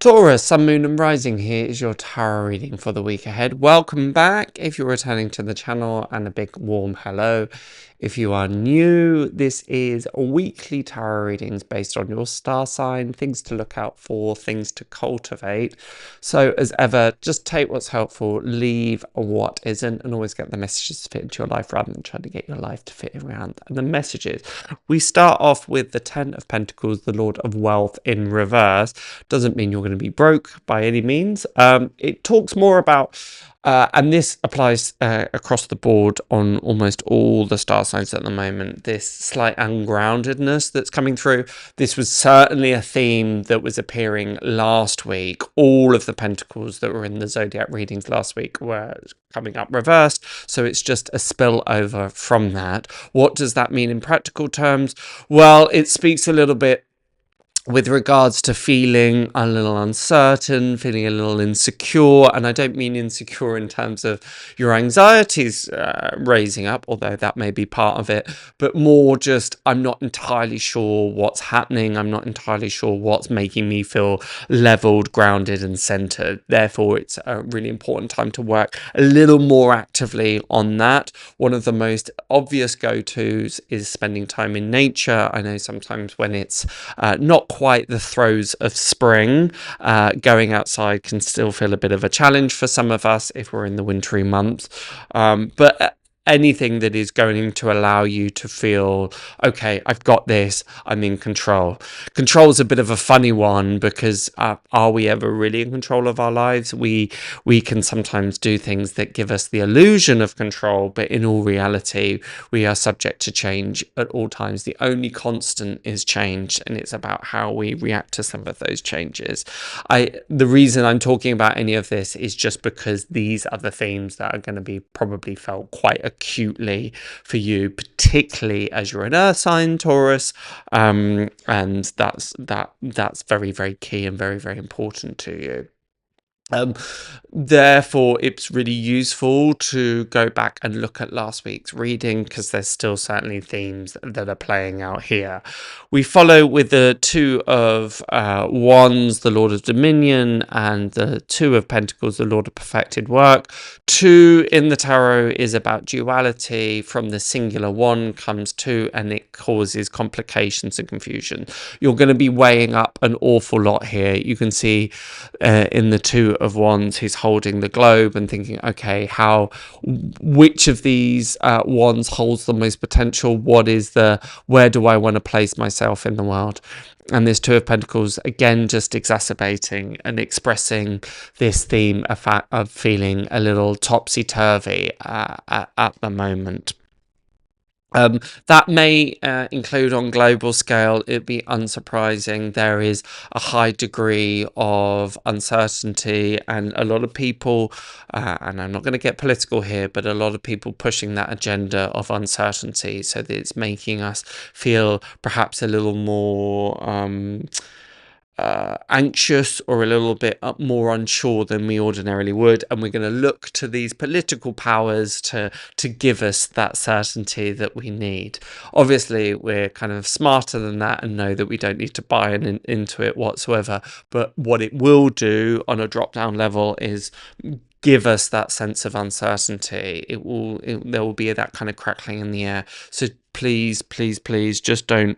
Taurus, Sun, Moon and Rising, here is your tarot reading for the week ahead. Welcome back if you're returning to the channel, and a big warm hello if you are new. This is weekly tarot readings based on your star sign, things to look out for, things to cultivate. So as ever, just take what's helpful, leave what isn't, and always get the messages to fit into your life rather than trying to get your life to fit around the messages. We start off with the Ten of Pentacles, the Lord of Wealth in reverse. Doesn't mean you're going to be broke by any means. It talks more about and this applies across the board on almost all the star signs at the moment, this slight ungroundedness that's coming through. This was certainly a theme that was appearing last week. All of the pentacles that were in the zodiac readings last week were coming up reversed, so it's just a spillover from that. What does that mean in practical terms? Well, it speaks a little bit with regards to feeling a little uncertain, feeling a little insecure. And I don't mean insecure in terms of your anxieties raising up, although that may be part of it, but more just, I'm not entirely sure what's happening. I'm not entirely sure what's making me feel leveled, grounded and centered. Therefore, it's a really important time to work a little more actively on that. One of the most obvious go-tos is spending time in nature. I know sometimes when it's not quite the throes of spring, going outside can still feel a bit of a challenge for some of us if we're in the wintry months, but anything that is going to allow you to feel, okay, I've got this, I'm in control. Control is a bit of a funny one because are we ever really in control of our lives? We can sometimes do things that give us the illusion of control, but in all reality, we are subject to change at all times. The only constant is change, and it's about how we react to some of those changes. The reason I'm talking about any of this is just because these are the themes that are going to be probably felt quite acutely for you, particularly as you're an earth sign, Taurus, and that's very, very key and very, very important to you. Therefore, it's really useful to go back and look at last week's reading because there's still certainly themes that are playing out here. We follow with the Two of Wands, the Lord of Dominion, and the Two of Pentacles, the Lord of Perfected Work. Two in the tarot is about duality. From the singular one comes two, and it causes complications and confusion. You're going to be weighing up an awful lot here. You can see in the Two of Wands, he's holding the globe and thinking, okay, which of these wands holds the most potential? Where do I want to place myself in the world? And this Two of Pentacles, again, just exacerbating and expressing this theme of feeling a little topsy-turvy at the moment. That may include on global scale. It'd be unsurprising. There is a high degree of uncertainty, and a lot of people, and I'm not going to get political here, but a lot of people pushing that agenda of uncertainty, so that it's making us feel perhaps a little more anxious or a little bit more unsure than we ordinarily would, and we're going to look to these political powers to give us that certainty that we need. Obviously, we're kind of smarter than that and know that we don't need to buy into it whatsoever, but what it will do on a drop-down level is give us that sense of uncertainty. There will be that kind of crackling in the air. So please, please, please, just don't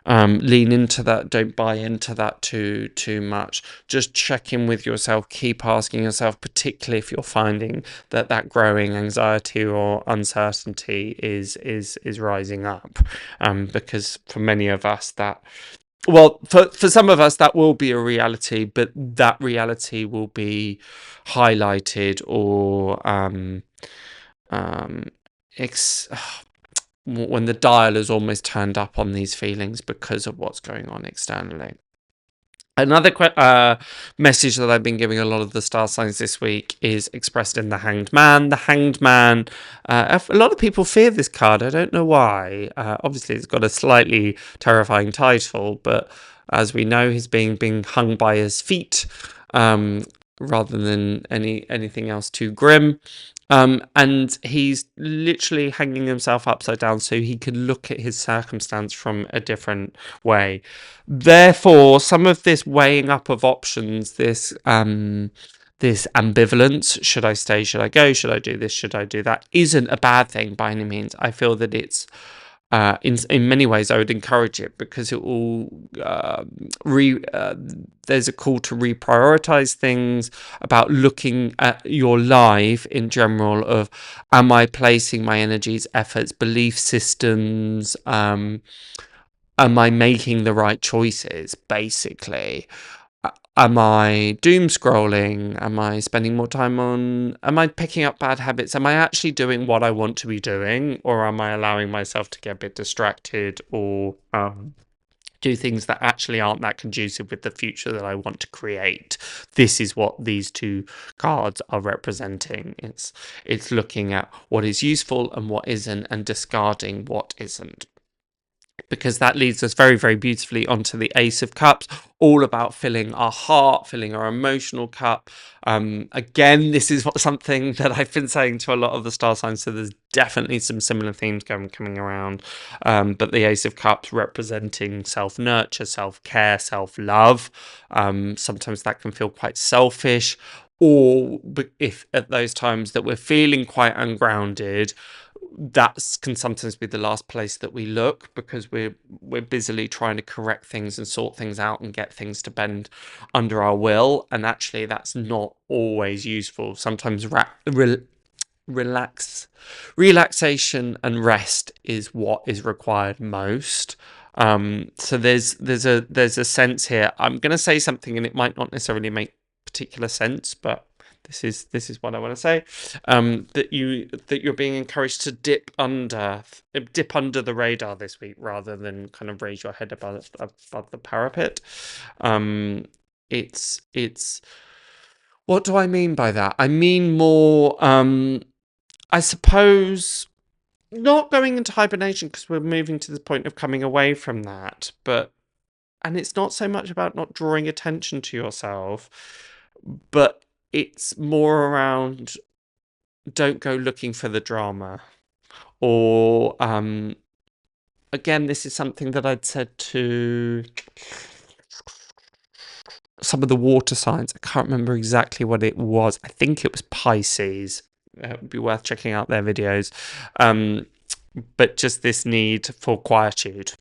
lean into that. Don't buy into that too much. Just check in with yourself. Keep asking yourself, particularly if you're finding that growing anxiety or uncertainty is rising up, because for many of us for some of us that will be a reality, but that reality will be highlighted or when the dial is almost turned up on these feelings because of what's going on externally. Another message that I've been giving a lot of the star signs this week is expressed in the Hanged Man. The Hanged Man, a lot of people fear this card. I don't know why. Obviously, it's got a slightly terrifying title, but as we know, he's being hung by his feet rather than anything else too grim. And he's literally hanging himself upside down so he can look at his circumstance from a different way. Therefore, some of this weighing up of options, this ambivalence, should I stay, should I go, should I do this, should I do that, isn't a bad thing by any means. I feel that it's in many ways I would encourage it, because it will there's a call to reprioritize things, about looking at your life in general of, am I placing my energies, efforts, belief systems, am I making the right choices, basically. Am I doom scrolling? Am I spending more time am I picking up bad habits? Am I actually doing what I want to be doing? Or am I allowing myself to get a bit distracted, or do things that actually aren't that conducive with the future that I want to create? This is what these two cards are representing. It's looking at what is useful and what isn't, and discarding what isn't. Because that leads us very, very beautifully onto the Ace of Cups, all about filling our heart, filling our emotional cup. Again, this is something that I've been saying to a lot of the star signs, so there's definitely some similar themes coming around. But the Ace of Cups representing self-nurture, self-care, self-love. Sometimes that can feel quite selfish, or if at those times that we're feeling quite ungrounded, that can sometimes be the last place that we look, because we're busily trying to correct things and sort things out and get things to bend under our will, and actually that's not always useful. Sometimes relaxation and rest is what is required most. So there's a sense here. I'm going to say something and it might not necessarily make particular sense, but this is what I want to say. That you're being encouraged to dip under the radar this week, rather than kind of raise your head above the parapet. It's what do I mean by that? I mean more, I suppose, not going into hibernation, because we're moving to the point of coming away from that, and it's not so much about not drawing attention to yourself, but it's more around, don't go looking for the drama. Or again, this is something that I'd said to some of the water signs. I can't remember exactly what it was. I think it was Pisces. It would be worth checking out their videos. But just this need for quietude.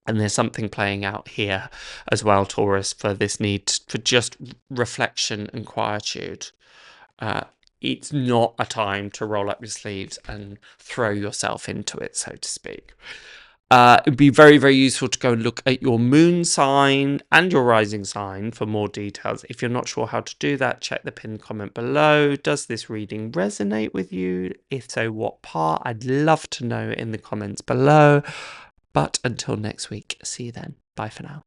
And there's something playing out here as well, Taurus, for this need for just reflection and quietude. It's not a time to roll up your sleeves and throw yourself into it, so to speak. It would be very, very useful to go and look at your moon sign and your rising sign for more details. If you're not sure how to do that, check the pinned comment below. Does this reading resonate with you? If so, what part? I'd love to know in the comments below. But until next week, see you then. Bye for now.